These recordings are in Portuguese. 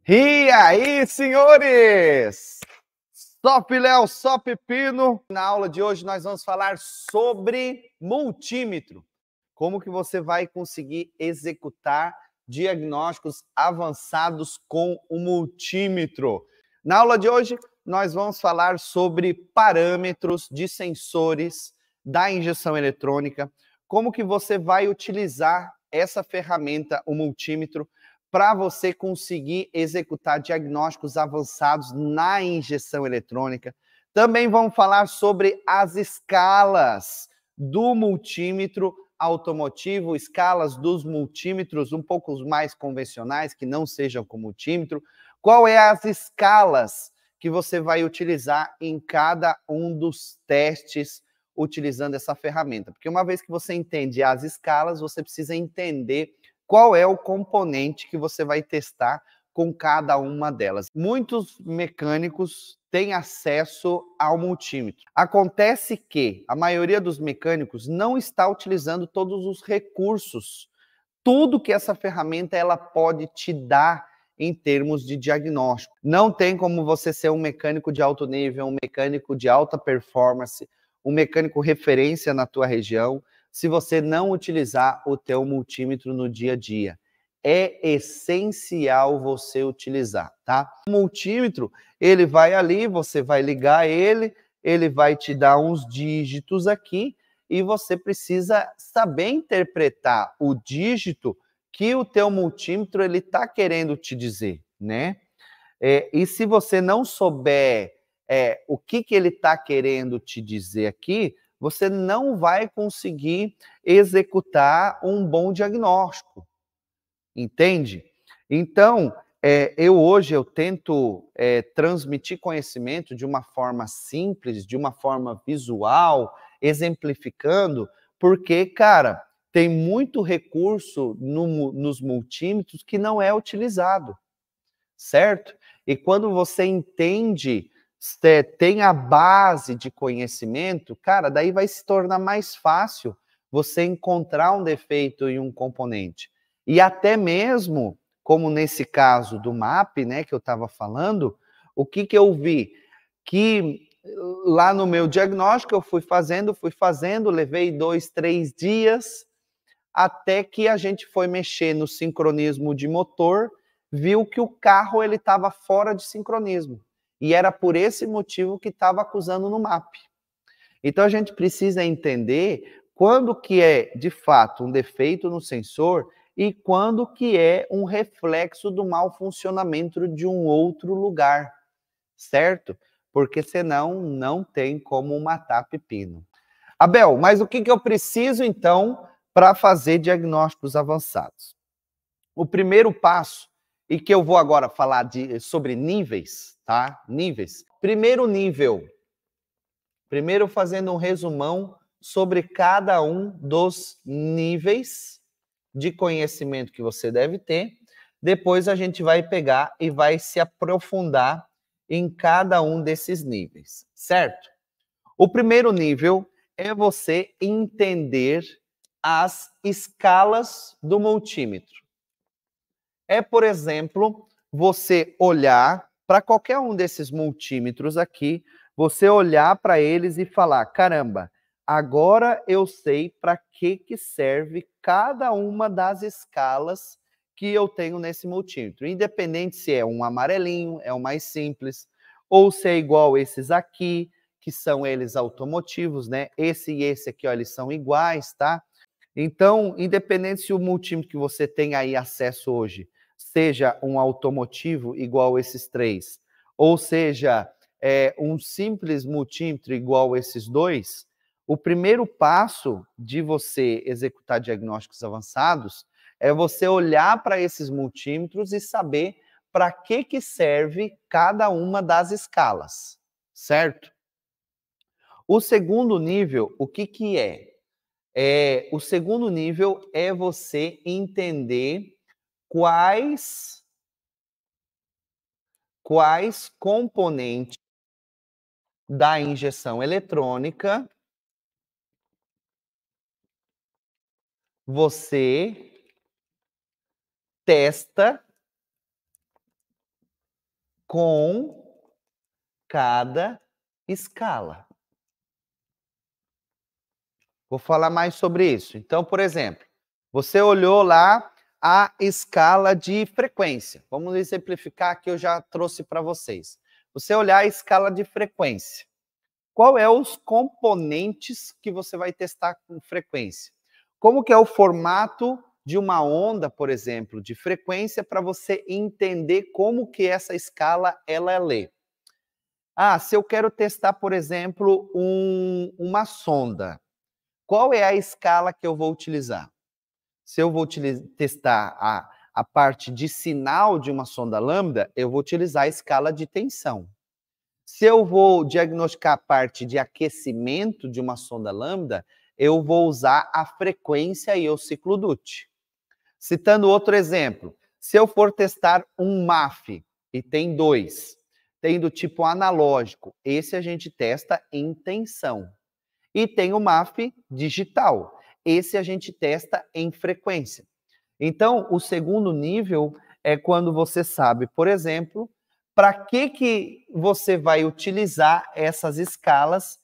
E aí, senhores? Top Léo, só Pepino. Na aula de hoje nós vamos falar sobre multímetro. Como que você vai conseguir executar diagnósticos avançados com o multímetro. Na aula de hoje nós vamos falar sobre parâmetros de sensores da injeção eletrônica, como que você vai utilizar essa ferramenta, o multímetro, para você conseguir executar diagnósticos avançados na injeção eletrônica. Também vamos falar sobre as escalas do multímetro automotivo, escalas dos multímetros um pouco mais convencionais, que não sejam com multímetro. Qual é as escalas que você vai utilizar em cada um dos testes utilizando essa ferramenta? Porque uma vez que você entende as escalas, você precisa entender qual é o componente que você vai testar com cada uma delas. Muitos mecânicos têm acesso ao multímetro. Acontece que a maioria dos mecânicos não está utilizando todos os recursos, tudo que essa ferramenta ela pode te dar em termos de diagnóstico. Não tem como você ser um mecânico de alto nível, um mecânico de alta performance, um mecânico referência na tua região, se você não utilizar o teu multímetro no dia a dia. É essencial você utilizar, tá? O multímetro, ele vai ali, você vai ligar ele vai te dar uns dígitos aqui e você precisa saber interpretar o dígito que o teu multímetro ele está querendo te dizer, né? E se você não souber o que ele está querendo te dizer aqui, você não vai conseguir executar um bom diagnóstico, entende? Então, eu tento transmitir conhecimento de uma forma simples, de uma forma visual, exemplificando, porque, cara, tem muito recurso nos multímetros que não é utilizado, certo? E quando você entende, tem a base de conhecimento, cara, daí vai se tornar mais fácil você encontrar um defeito em um componente. E até mesmo, como nesse caso do MAP, né, que eu estava falando, o que eu vi? Que lá no meu diagnóstico eu fui fazendo, levei 2, 3 dias, até que a gente foi mexer no sincronismo de motor, viu que o carro ele estava fora de sincronismo. E era por esse motivo que estava acusando no MAP. Então a gente precisa entender quando que é, de fato, um defeito no sensor e quando que é um reflexo do mau funcionamento de um outro lugar, certo? Porque senão não tem como matar pepino. Abel, mas o que eu preciso então para fazer diagnósticos avançados? O primeiro passo, e que eu vou agora falar sobre níveis, tá? Níveis. Primeiro nível. Primeiro fazendo um resumão sobre cada um dos níveis de conhecimento que você deve ter. Depois a gente vai pegar e vai se aprofundar em cada um desses níveis, certo? O primeiro nível é você entender as escalas do multímetro. É, por exemplo, você olhar para qualquer um desses multímetros aqui, você olhar para eles e falar: caramba, agora eu sei para que serve cada uma das escalas que eu tenho nesse multímetro. Independente se é um amarelinho, é o mais simples, ou se é igual esses aqui, que são eles automotivos, né? Esse e esse aqui, ó, eles são iguais, tá? Então, independente se o multímetro que você tem aí acesso hoje seja um automotivo igual esses três, ou seja, um simples multímetro igual esses dois, o primeiro passo de você executar diagnósticos avançados é você olhar para esses multímetros e saber para que serve cada uma das escalas, certo? O segundo nível, o que é? O segundo nível é você entender quais componentes da injeção eletrônica você testa com cada escala. Vou falar mais sobre isso. Então, por exemplo, você olhou lá a escala de frequência. Vamos exemplificar que eu já trouxe para vocês. Você olhar a escala de frequência. Qual é os componentes que você vai testar com frequência? Como que é o formato de uma onda, por exemplo, de frequência, para você entender como que essa escala ela lê? Ah, se eu quero testar, por exemplo, uma sonda, qual é a escala que eu vou utilizar? Se eu vou testar a parte de sinal de uma sonda lambda, eu vou utilizar a escala de tensão. Se eu vou diagnosticar a parte de aquecimento de uma sonda lambda, eu vou usar a frequência e o ciclo Dutt. Citando outro exemplo, se eu for testar um MAF, e tem dois, tem do tipo analógico, esse a gente testa em tensão. E tem o MAF digital, esse a gente testa em frequência. Então, o segundo nível é quando você sabe, por exemplo, para que você vai utilizar essas escalas,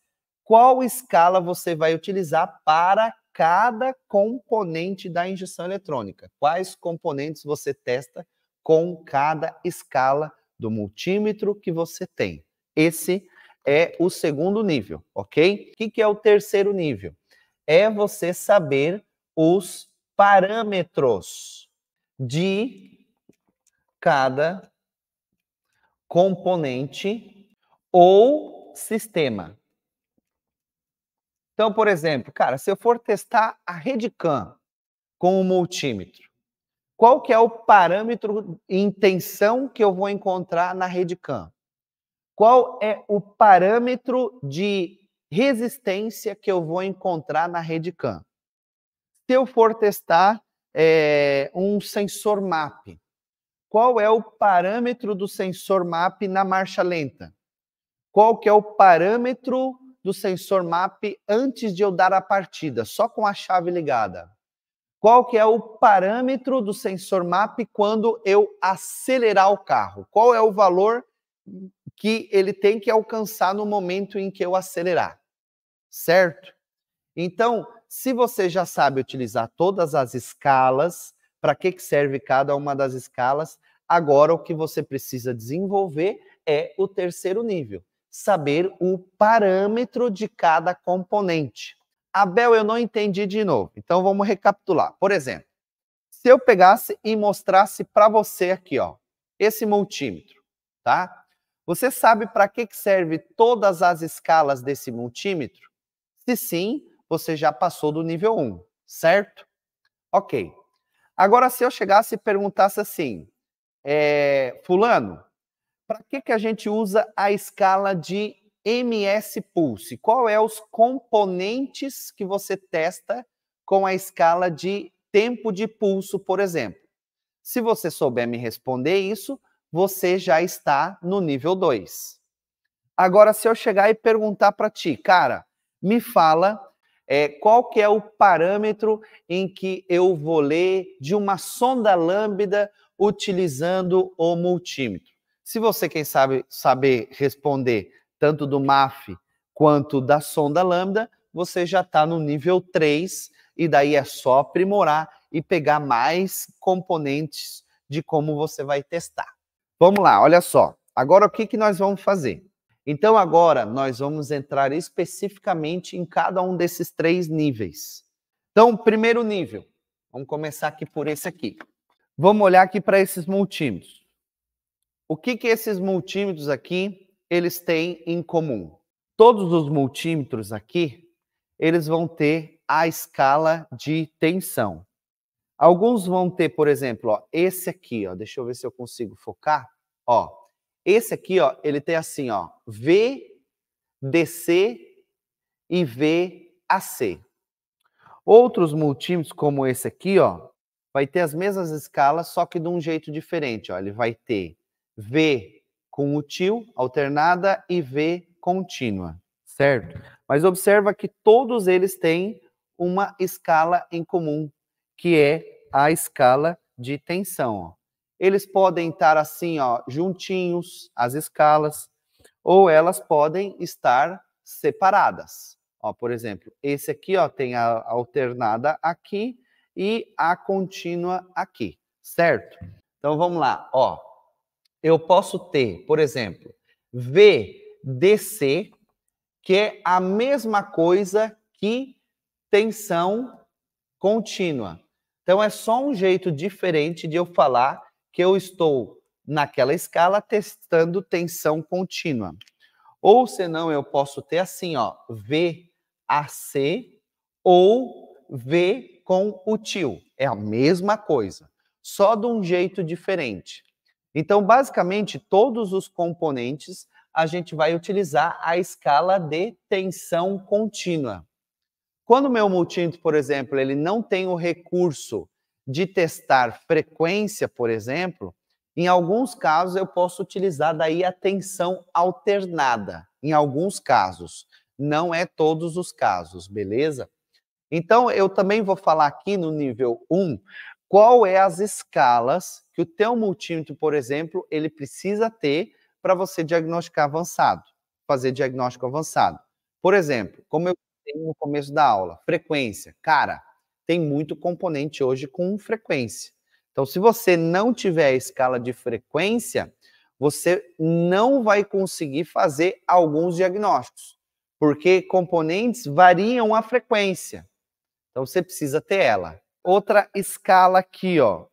qual escala você vai utilizar para cada componente da injeção eletrônica. Quais componentes você testa com cada escala do multímetro que você tem. Esse é o segundo nível, ok? O que é o terceiro nível? É você saber os parâmetros de cada componente ou sistema. Então, por exemplo, cara, se eu for testar a RedCam com o multímetro, qual que é o parâmetro em tensão que eu vou encontrar na RedCam? Qual é o parâmetro de resistência que eu vou encontrar na RedCam? Se eu for testar um sensor MAP, qual é o parâmetro do sensor MAP na marcha lenta? Qual que é o parâmetro do sensor MAP antes de eu dar a partida, só com a chave ligada? Qual que é o parâmetro do sensor MAP quando eu acelerar o carro? Qual é o valor que ele tem que alcançar no momento em que eu acelerar? Certo? Então, se você já sabe utilizar todas as escalas, para que serve cada uma das escalas, agora o que você precisa desenvolver é o terceiro nível, saber o parâmetro de cada componente. Abel, eu não entendi de novo, então vamos recapitular. Por exemplo, se eu pegasse e mostrasse para você aqui, ó, esse multímetro, tá? Você sabe para que serve todas as escalas desse multímetro? Se sim, você já passou do nível 1, certo? Ok. Agora, se eu chegasse e perguntasse assim, fulano, para que a gente usa a escala de MS Pulse? Qual é os componentes que você testa com a escala de tempo de pulso, por exemplo? Se você souber me responder isso, você já está no nível 2. Agora, se eu chegar e perguntar para ti, cara, me fala qual que é o parâmetro em que eu vou ler de uma sonda lambda utilizando o multímetro. Se você, quem sabe, saber responder tanto do MAF quanto da sonda lambda, você já está no nível 3 e daí é só aprimorar e pegar mais componentes de como você vai testar. Vamos lá, olha só. Agora o que nós vamos fazer? Então agora nós vamos entrar especificamente em cada um desses 3 níveis. Então, primeiro nível, vamos começar aqui por esse aqui. Vamos olhar aqui para esses multímetros. O que esses multímetros aqui, eles têm em comum? Todos os multímetros aqui, eles vão ter a escala de tensão. Alguns vão ter, por exemplo, ó, esse aqui, ó, deixa eu ver se eu consigo focar, ó. Esse aqui, ó, ele tem assim, ó, VDC e VAC. Outros multímetros, como esse aqui, ó, vai ter as mesmas escalas, só que de um jeito diferente, ó. Ele vai ter V com útil, alternada, e V contínua, certo? Mas observa que todos eles têm uma escala em comum, que é a escala de tensão, ó. eles podem estar assim, ó, juntinhos, as escalas, ou elas podem estar separadas. Ó, por exemplo, esse aqui, ó, tem a alternada aqui e a contínua aqui, certo? Então vamos lá, ó. Eu posso ter, por exemplo, VDC, que é a mesma coisa que tensão contínua. Então é só um jeito diferente de eu falar que eu estou naquela escala testando tensão contínua. Ou senão eu posso ter assim, ó, VAC ou V com o til. É a mesma coisa, só de um jeito diferente. Então, basicamente, todos os componentes a gente vai utilizar a escala de tensão contínua. Quando o meu multímetro, por exemplo, ele não tem o recurso de testar frequência, por exemplo, em alguns casos eu posso utilizar daí a tensão alternada. Em alguns casos, não é todos os casos, beleza? Então, eu também vou falar aqui no nível 1, qual é as escalas que o teu multímetro, por exemplo, ele precisa ter para você diagnosticar avançado, fazer diagnóstico avançado. Por exemplo, como eu falei no começo da aula, frequência. Cara, tem muito componente hoje com frequência. Então, se você não tiver a escala de frequência, você não vai conseguir fazer alguns diagnósticos, porque componentes variam a frequência. Então, você precisa ter ela. Outra escala aqui, ó.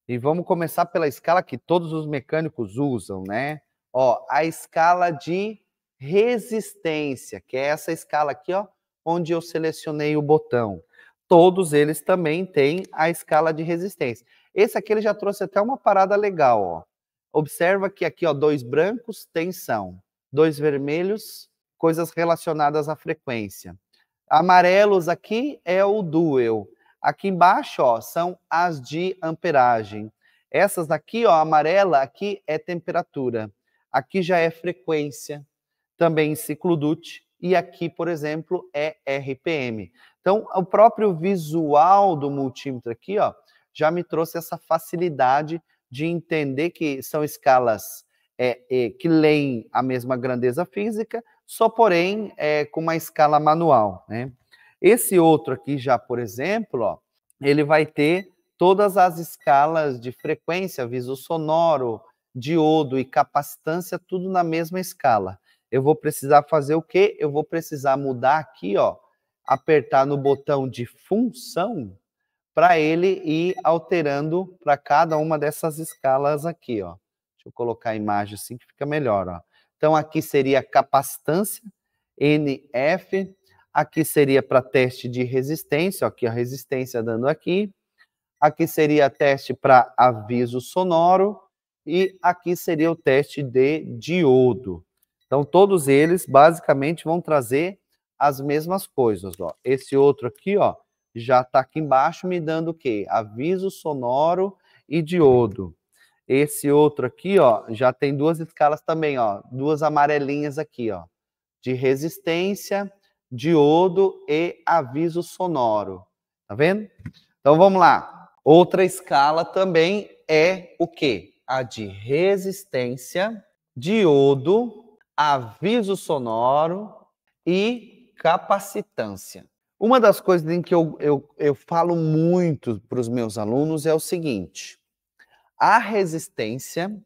E vamos começar pela escala que todos os mecânicos usam, né? Ó, a escala de resistência, que é essa escala aqui, ó, onde eu selecionei o botão. Todos eles também têm a escala de resistência. Esse aqui ele já trouxe até uma parada legal, ó. Observa que aqui, ó, 2 brancos, tensão. 2 vermelhos, coisas relacionadas à frequência. Amarelos aqui é o dual. Aqui embaixo, ó, são as de amperagem. Essas daqui, ó, amarela, aqui é temperatura. Aqui já é frequência, também ciclo Dutt. E aqui, por exemplo, é RPM. Então, o próprio visual do multímetro aqui, ó, já me trouxe essa facilidade de entender que são escalas que leem a mesma grandeza física, só porém com uma escala manual, né? Esse outro aqui já, por exemplo, ó, ele vai ter todas as escalas de frequência, aviso sonoro, diodo e capacitância, tudo na mesma escala. Eu vou precisar fazer o quê? Eu vou precisar mudar aqui, ó, apertar no botão de função para ele ir alterando para cada uma dessas escalas aqui, ó. Deixa eu colocar a imagem assim que fica melhor, ó. Então, aqui seria capacitância, NF. Aqui seria para teste de resistência, ó, aqui a resistência dando aqui. Aqui seria teste para aviso sonoro. E aqui seria o teste de diodo. Então, todos eles, basicamente, vão trazer as mesmas coisas, ó. Esse outro aqui, ó, já está aqui embaixo me dando o quê? Aviso sonoro e diodo. Esse outro aqui, ó, já tem 2 escalas também, ó, 2 amarelinhas aqui, ó, de resistência, diodo e aviso sonoro. Tá vendo? Então vamos lá. Outra escala também é o quê? A de resistência, diodo, aviso sonoro e capacitância. Uma das coisas em que eu falo muito para os meus alunos é o seguinte: a resistência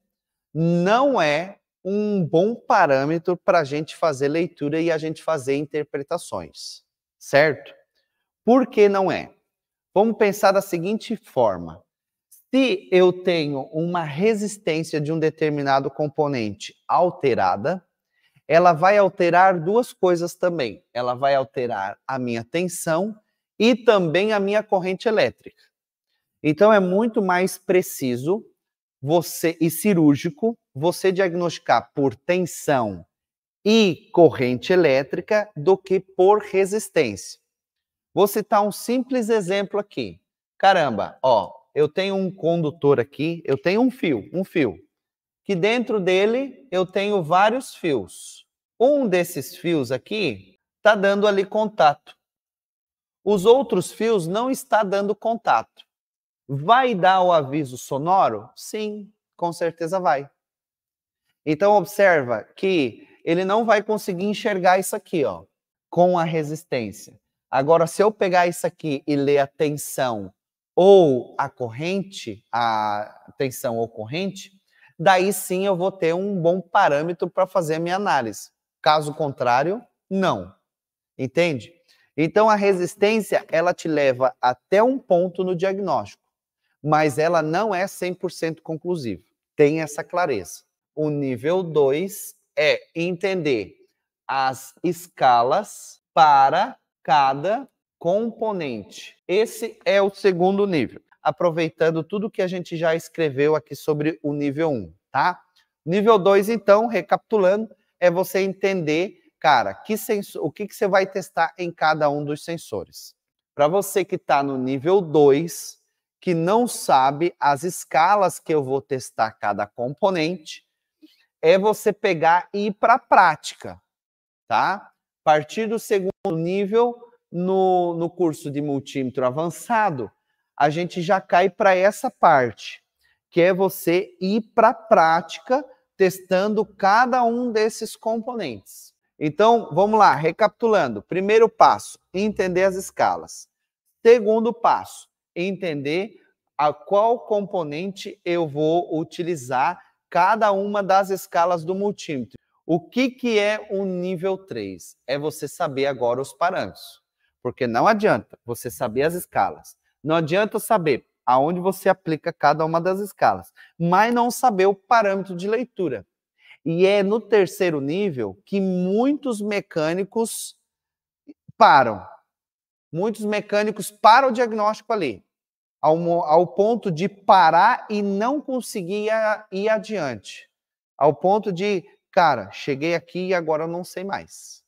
não é um bom parâmetro para a gente fazer leitura e a gente fazer interpretações, certo? Por que não é? Vamos pensar da seguinte forma: se eu tenho uma resistência de um determinado componente alterada, ela vai alterar 2 coisas também. Ela vai alterar a minha tensão e também a minha corrente elétrica. Então, é muito mais preciso você e cirúrgico você diagnosticar por tensão e corrente elétrica do que por resistência. Vou citar um simples exemplo aqui. Caramba, ó, eu tenho um condutor aqui, eu tenho um fio, que dentro dele eu tenho vários fios. Um desses fios aqui está dando ali contato. Os outros fios não está dando contato. Vai dar o aviso sonoro? Sim, com certeza vai. Então observa que ele não vai conseguir enxergar isso aqui, ó, com a resistência. Agora, se eu pegar isso aqui e ler a tensão ou a corrente, a tensão ou corrente, daí sim eu vou ter um bom parâmetro para fazer a minha análise. Caso contrário, não. Entende? Então a resistência, ela te leva até um ponto no diagnóstico, mas ela não é 100% conclusiva. Tem essa clareza. O nível 2 é entender as escalas para cada componente. Esse é o segundo nível. Aproveitando tudo que a gente já escreveu aqui sobre o nível 1, tá? Nível 2, então, recapitulando, é você entender, cara, o que você vai testar em cada um dos sensores. Para você que está no nível 2, que não sabe as escalas que eu vou testar cada componente, é você pegar e ir para a prática, tá? A partir do segundo nível, no curso de multímetro avançado, a gente já cai para essa parte, que é você ir para a prática testando cada um desses componentes. Então, vamos lá, recapitulando. Primeiro passo, entender as escalas. Segundo passo, entender a qual componente eu vou utilizar cada uma das escalas do multímetro. O que é o nível 3? É você saber agora os parâmetros. Porque não adianta você saber as escalas. Não adianta saber aonde você aplica cada uma das escalas, mas não saber o parâmetro de leitura. E é no terceiro nível que muitos mecânicos param. Muitos mecânicos param o diagnóstico ali, ao ponto de parar e não conseguir ir adiante. Ao ponto de, cara, cheguei aqui e agora eu não sei mais.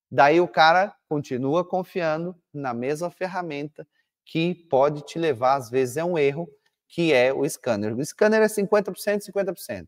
Daí o cara continua confiando na mesma ferramenta que pode te levar, às vezes, a um erro, que é o scanner. O scanner é 50%, 50%.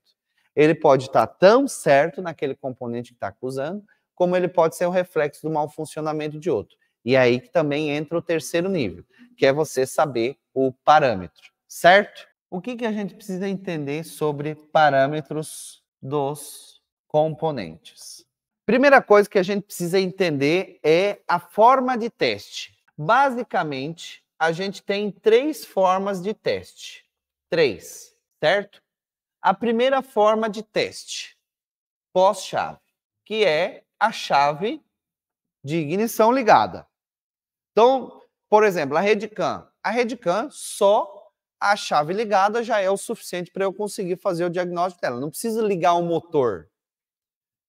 Ele pode estar tão certo naquele componente que está acusando, como ele pode ser um reflexo do mau funcionamento de outro. E é aí que também entra o terceiro nível, que é você saber o parâmetro, certo? O que a gente precisa entender sobre parâmetros dos componentes? Primeira coisa que a gente precisa entender é a forma de teste. Basicamente, a gente tem 3 formas de teste. 3, certo? A primeira forma de teste, pós-chave, que é a chave de ignição ligada. Então, por exemplo, a Redcam. A Redcam, só a chave ligada já é o suficiente para eu conseguir fazer o diagnóstico dela. Não precisa ligar o motor.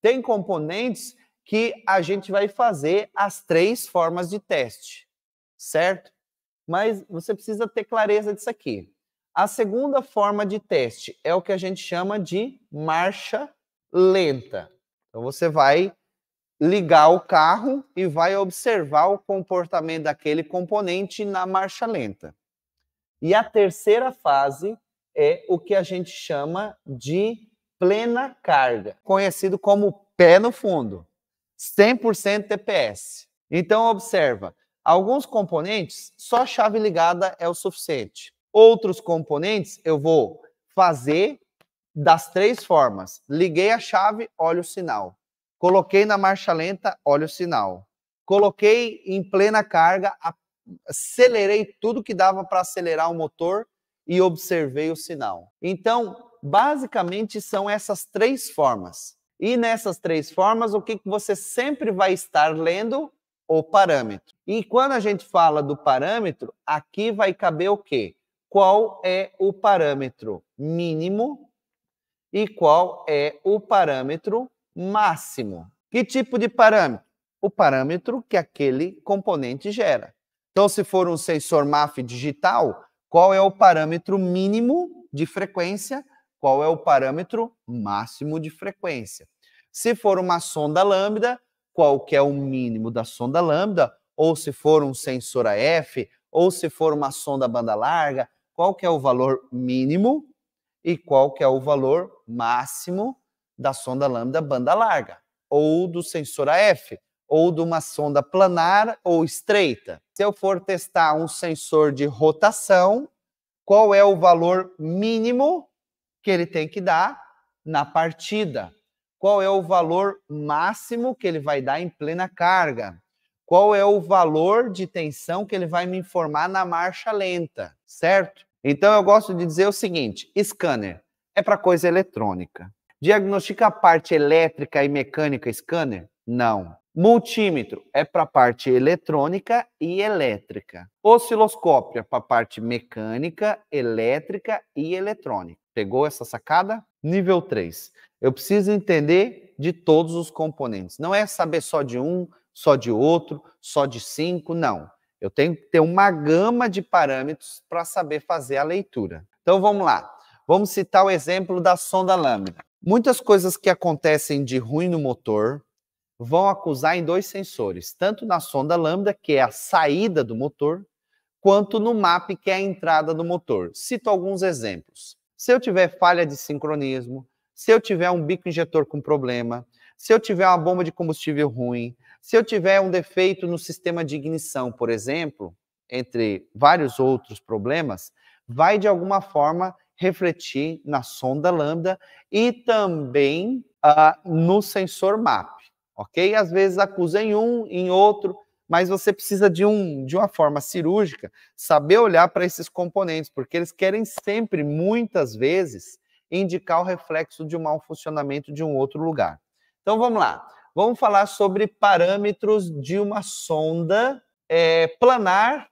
Tem componentes que a gente vai fazer as 3 formas de teste, certo? Mas você precisa ter clareza disso aqui. A segunda forma de teste é o que a gente chama de marcha lenta. Então você vai ligar o carro e vai observar o comportamento daquele componente na marcha lenta. E a terceira fase é o que a gente chama de plena carga, conhecido como pé no fundo, 100% TPS. Então observa, alguns componentes só chave ligada é o suficiente. Outros componentes eu vou fazer das 3 formas. Liguei a chave, olha o sinal. Coloquei na marcha lenta, olha o sinal. Coloquei em plena carga, acelerei tudo que dava para acelerar o motor e observei o sinal. Então, basicamente, são essas 3 formas. E nessas 3 formas, o que você sempre vai estar lendo? O parâmetro. E quando a gente fala do parâmetro, aqui vai caber o quê? Qual é o parâmetro mínimo e qual é o parâmetro máximo? Que tipo de parâmetro? O parâmetro que aquele componente gera. Então, se for um sensor MAF digital, qual é o parâmetro mínimo de frequência? Qual é o parâmetro máximo de frequência? Se for uma sonda lambda, qual que é o mínimo da sonda lambda? Ou se for um sensor AF, ou se for uma sonda banda larga, qual que é o valor mínimo e qual que é o valor máximo da sonda lambda banda larga, ou do sensor AF, ou de uma sonda planar ou estreita. Se eu for testar um sensor de rotação, qual é o valor mínimo que ele tem que dar na partida, qual é o valor máximo que ele vai dar em plena carga, qual é o valor de tensão que ele vai me informar na marcha lenta, certo? Então eu gosto de dizer o seguinte, scanner é para coisa eletrônica. Diagnostica a parte elétrica e mecânica scanner? Não. Multímetro é para a parte eletrônica e elétrica. Osciloscópio é para a parte mecânica, elétrica e eletrônica. Pegou essa sacada? Nível 3. Eu preciso entender de todos os componentes. Não é saber só de um, só de outro, só de 5, não. Eu tenho que ter uma gama de parâmetros para saber fazer a leitura. Então vamos lá. Vamos citar o exemplo da sonda lambda. Muitas coisas que acontecem de ruim no motor vão acusar em dois sensores, tanto na sonda lambda, que é a saída do motor, quanto no MAP, que é a entrada do motor. Cito alguns exemplos. Se eu tiver falha de sincronismo, se eu tiver um bico injetor com problema, se eu tiver uma bomba de combustível ruim, se eu tiver um defeito no sistema de ignição, por exemplo, entre vários outros problemas, vai de alguma forma refletir na sonda lambda e também no sensor MAP, ok? Às vezes acusa em um, em outro, mas você precisa de uma forma cirúrgica saber olhar para esses componentes, porque eles querem sempre, muitas vezes, indicar o reflexo de um mau funcionamento de um outro lugar. Então vamos lá, vamos falar sobre parâmetros de uma sonda planar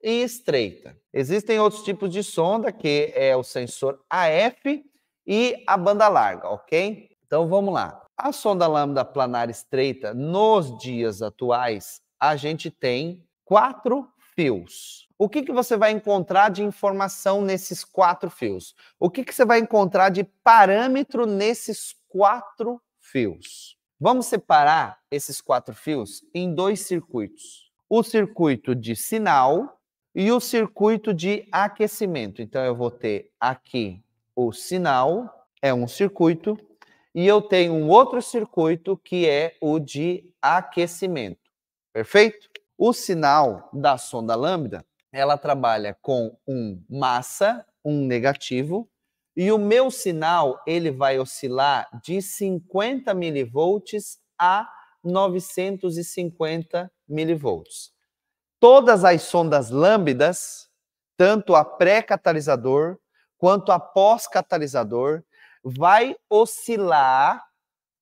e estreita. Existem outros tipos de sonda, que é o sensor AF e a banda larga, ok? Então vamos lá. A sonda lambda planar estreita, nos dias atuais, a gente tem 4 fios. O que você vai encontrar de informação nesses 4 fios? O que você vai encontrar de parâmetro nesses 4 fios? Vamos separar esses 4 fios em 2 circuitos. O circuito de sinal e o circuito de aquecimento. Então, eu vou ter aqui o sinal, é um circuito, e eu tenho um outro circuito que é o de aquecimento. Perfeito? O sinal da sonda lambda, ela trabalha com um massa, um negativo, e o meu sinal ele vai oscilar de 50 milivolts a 950 milivolts. Todas as sondas lambdas, tanto a pré-catalisador quanto a pós-catalisador, vai oscilar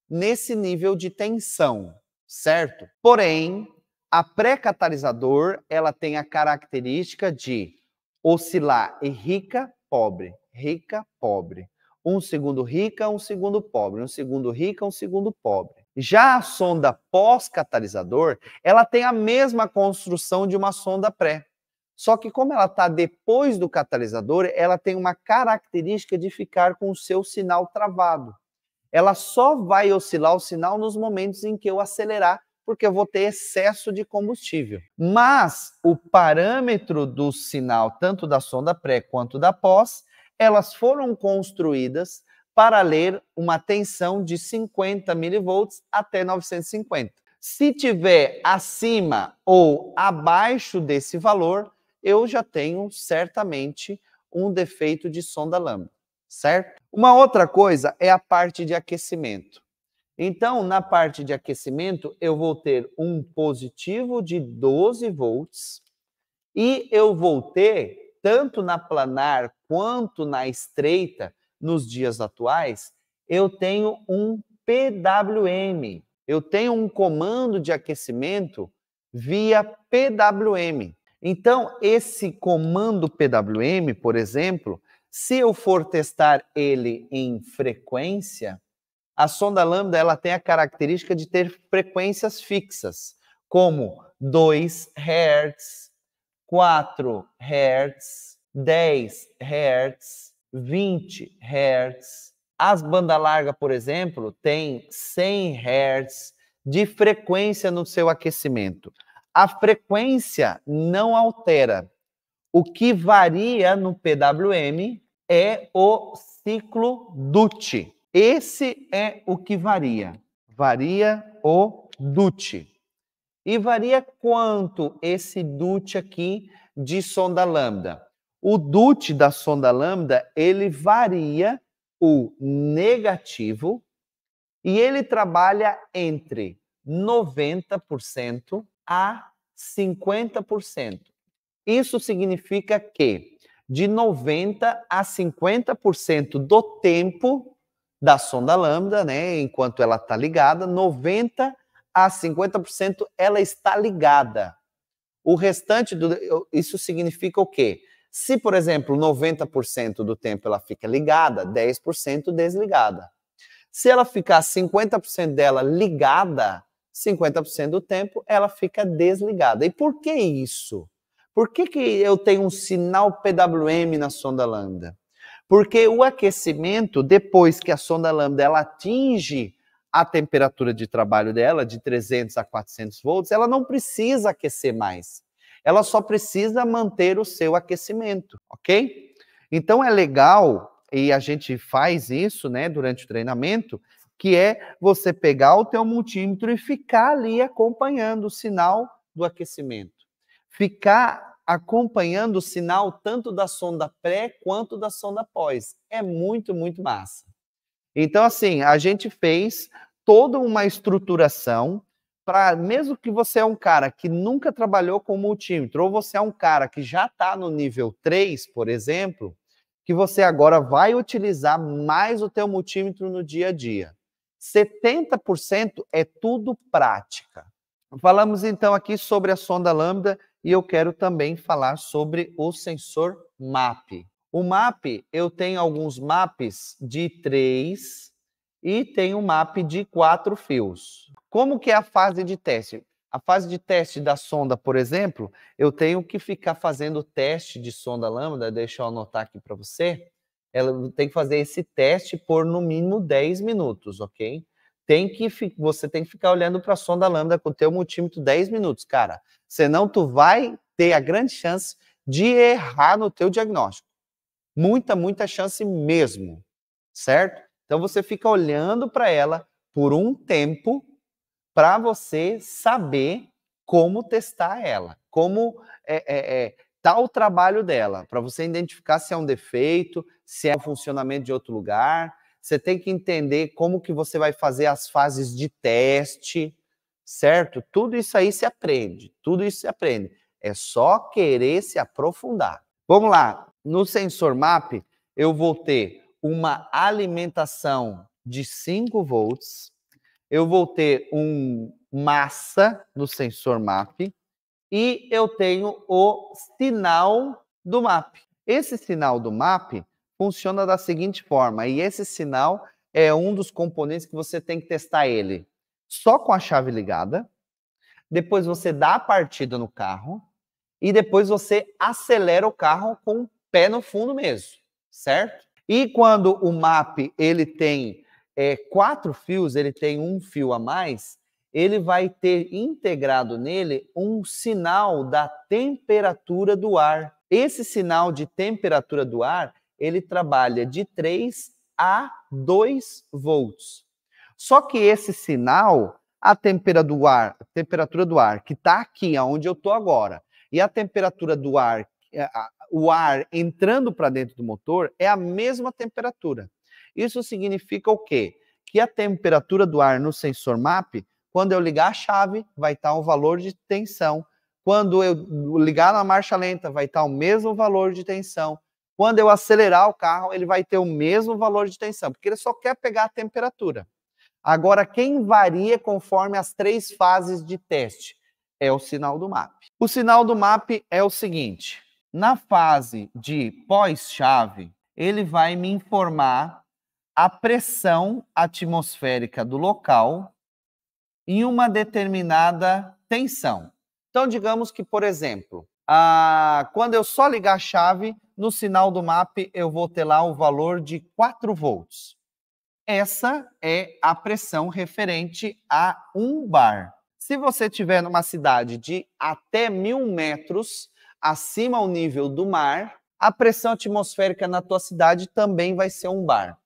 nesse nível de tensão, certo? Porém, a pré-catalisador, ela tem a característica de oscilar em rica, pobre, rica, pobre. Um segundo rica, um segundo pobre, um segundo rica, um segundo pobre. Já a sonda pós-catalisador, ela tem a mesma construção de uma sonda pré. Só que como ela está depois do catalisador, ela tem uma característica de ficar com o seu sinal travado. Ela só vai oscilar o sinal nos momentos em que eu acelerar, porque eu vou ter excesso de combustível. Mas o parâmetro do sinal, tanto da sonda pré quanto da pós, elas foram construídas para ler uma tensão de 50 milivolts até 950. Se tiver acima ou abaixo desse valor, eu já tenho certamente um defeito de sonda lambda, certo? Uma outra coisa é a parte de aquecimento. Então, na parte de aquecimento, eu vou ter um positivo de 12 volts e eu vou ter, tanto na planar quanto na estreita, nos dias atuais, eu tenho um PWM. Eu tenho um comando de aquecimento via PWM. Então, esse comando PWM, por exemplo, se eu for testar ele em frequência, a sonda lambda ela tem a característica de ter frequências fixas, como 2 Hz, 4 Hz, 10 Hz, 20 Hz. As bandas largas, por exemplo, têm 100 Hz de frequência no seu aquecimento. A frequência não altera. O que varia no PWM é o ciclo DUT. Esse é o que varia. Varia o DUT. E varia quanto esse DUT aqui de sonda lambda? O DUT da sonda lambda, ele varia o negativo e ele trabalha entre 90% a 50%. Isso significa que de 90% a 50% do tempo da sonda lambda, né, enquanto ela está ligada, 90% a 50% ela está ligada. O restante, isso significa o quê? Se, por exemplo, 90% do tempo ela fica ligada, 10% desligada. Se ela ficar 50% dela ligada, 50% do tempo ela fica desligada. E por que isso? Por que eu tenho um sinal PWM na sonda lambda? Porque o aquecimento, depois que a sonda lambda ela atinge a temperatura de trabalho dela, de 300 a 400 volts, ela não precisa aquecer mais. Ela só precisa manter o seu aquecimento, ok? Então é legal, e a gente faz isso, né, durante o treinamento, que é você pegar o teu multímetro e ficar ali acompanhando o sinal do aquecimento. Ficar acompanhando o sinal tanto da sonda pré quanto da sonda pós. É muito, muito massa. Então, assim, a gente fez toda uma estruturação para, mesmo que você é um cara que nunca trabalhou com multímetro, ou você é um cara que já está no nível 3, por exemplo, que você agora vai utilizar mais o teu multímetro no dia a dia. 70% é tudo prática. Falamos então aqui sobre a sonda lambda e eu quero também falar sobre o sensor MAP. O MAP, eu tenho alguns MAPs de 3 e tenho um MAP de 4 fios. Como que é a fase de teste? A fase de teste da sonda, por exemplo, eu tenho que ficar fazendo teste de sonda lambda, deixa eu anotar aqui para você. Ela tem que fazer esse teste por no mínimo 10 minutos, ok? Você tem que ficar olhando para a sonda lambda com o teu multímetro 10 minutos, cara. Senão tu vai ter a grande chance de errar no teu diagnóstico. Muita, muita chance mesmo, certo? Então você fica olhando para ela por um tempo para você saber como testar ela, como tá o trabalho dela, para você identificar se é um defeito, se é um funcionamento de outro lugar. Você tem que entender como que você vai fazer as fases de teste, certo? Tudo isso aí se aprende, tudo isso se aprende. É só querer se aprofundar. Vamos lá, no sensor MAP, eu vou ter uma alimentação de 5 volts, eu vou ter massa no sensor MAP e eu tenho o sinal do MAP. Esse sinal do MAP funciona da seguinte forma, e esse sinal é um dos componentes que você tem que testar ele só com a chave ligada, depois você dá a partida no carro e depois você acelera o carro com o pé no fundo mesmo, certo? E quando o MAP ele tem 4 fios, ele tem um fio a mais, ele vai ter integrado nele um sinal da temperatura do ar. Esse sinal de temperatura do ar, ele trabalha de 3 a 2 volts. Só que esse sinal, a temperatura do ar que está aqui, onde eu estou agora, e a temperatura do ar, o ar entrando para dentro do motor, é a mesma temperatura. Isso significa o quê? Que a temperatura do ar no sensor MAP, quando eu ligar a chave, vai estar um valor de tensão. Quando eu ligar na marcha lenta, vai estar o mesmo valor de tensão. Quando eu acelerar o carro, ele vai ter o mesmo valor de tensão, porque ele só quer pegar a temperatura. Agora, quem varia conforme as 3 fases de teste é o sinal do MAP. O sinal do MAP é o seguinte: na fase de pós-chave, ele vai me informar a pressão atmosférica do local em uma determinada tensão. Então, digamos que, por exemplo, quando eu só ligar a chave, no sinal do MAP eu vou ter lá o valor de 4 volts. Essa é a pressão referente a 1 bar. Se você estiver numa cidade de até 1000 metros acima ao nível do mar, a pressão atmosférica na tua cidade também vai ser 1 bar.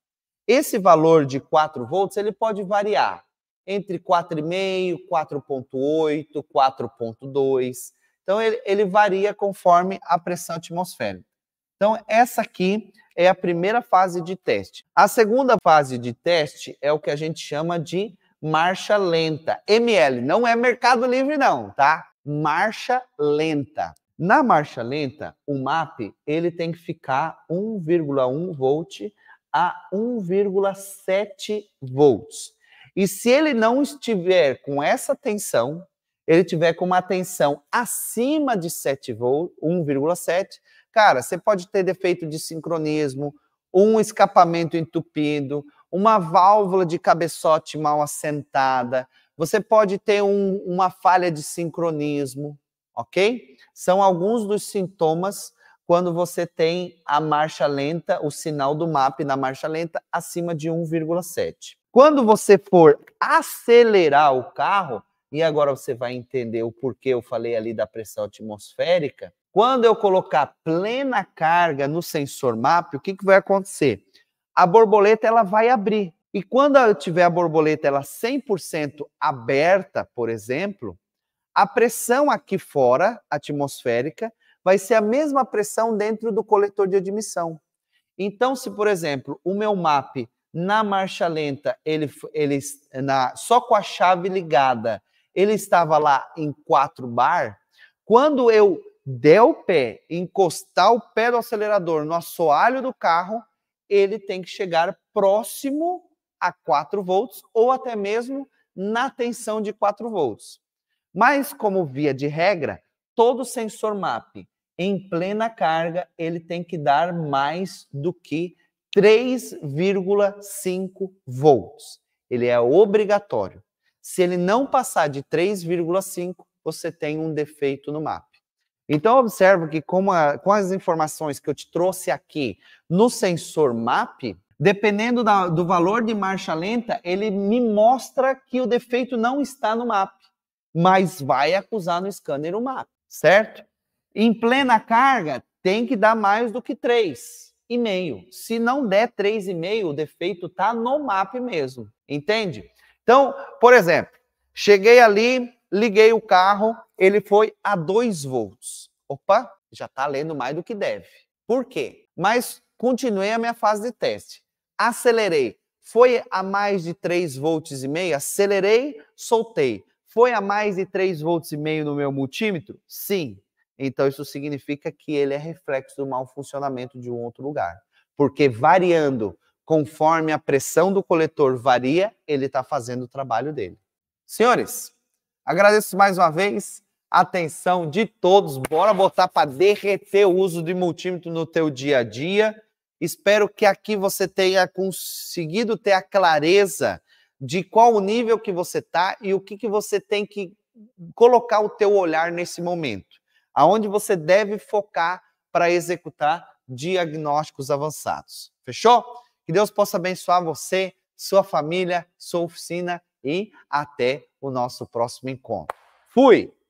Esse valor de 4 volts ele pode variar entre 4,5, 4,8, 4,2. Então ele varia conforme a pressão atmosférica. Então, essa aqui é a primeira fase de teste. A segunda fase de teste é o que a gente chama de marcha lenta. ML, não é Mercado Livre não, tá? Marcha lenta. Na marcha lenta, o MAP ele tem que ficar 1,1 volt a 1,7 volts. E se ele não estiver com essa tensão, ele tiver com uma tensão acima de 7 volts, 1,7, cara, você pode ter defeito de sincronismo, um escapamento entupido, uma válvula de cabeçote mal assentada, você pode ter uma falha de sincronismo, ok? São alguns dos sintomas quando você tem a marcha lenta, o sinal do MAP na marcha lenta acima de 1,7. Quando você for acelerar o carro, e agora você vai entender o porquê eu falei ali da pressão atmosférica, quando eu colocar plena carga no sensor MAP, o que vai acontecer? A borboleta ela vai abrir. E quando eu tiver a borboleta ela 100% aberta, por exemplo, a pressão aqui fora, atmosférica, vai ser a mesma pressão dentro do coletor de admissão. Então, se, por exemplo, o meu MAP na marcha lenta, só com a chave ligada, ele estava lá em 4 bar, quando eu der o pé, encostar o pé do acelerador no assoalho do carro, ele tem que chegar próximo a 4 volts ou até mesmo na tensão de 4 volts. Mas, como via de regra, todo sensor MAP em plena carga, ele tem que dar mais do que 3,5 volts. Ele é obrigatório. Se ele não passar de 3,5, você tem um defeito no MAP. Então, observe que com as informações que eu te trouxe aqui no sensor MAP, dependendo do valor de marcha lenta, ele me mostra que o defeito não está no MAP, mas vai acusar no scanner o MAP, certo? Em plena carga, tem que dar mais do que 3,5. Se não der 3,5, o defeito está no MAP mesmo, entende? Então, por exemplo, cheguei ali, liguei o carro, ele foi a 2 volts. Opa, já está lendo mais do que deve. Por quê? Mas continuei a minha fase de teste. Acelerei. Foi a mais de 3 volts e meio? Acelerei, soltei. Foi a mais de 3 volts e meio no meu multímetro? Sim. Então isso significa que ele é reflexo do mau funcionamento de um outro lugar. Porque variando conforme a pressão do coletor varia, ele está fazendo o trabalho dele. Senhores, agradeço mais uma vez a atenção de todos. Bora botar para derreter o uso de multímetro no teu dia a dia. Espero que aqui você tenha conseguido ter a clareza de qual o nível que você está e o que você tem que colocar o teu olhar nesse momento. Aonde você deve focar para executar diagnósticos avançados. Fechou? Que Deus possa abençoar você, sua família, sua oficina e até o nosso próximo encontro. Fui!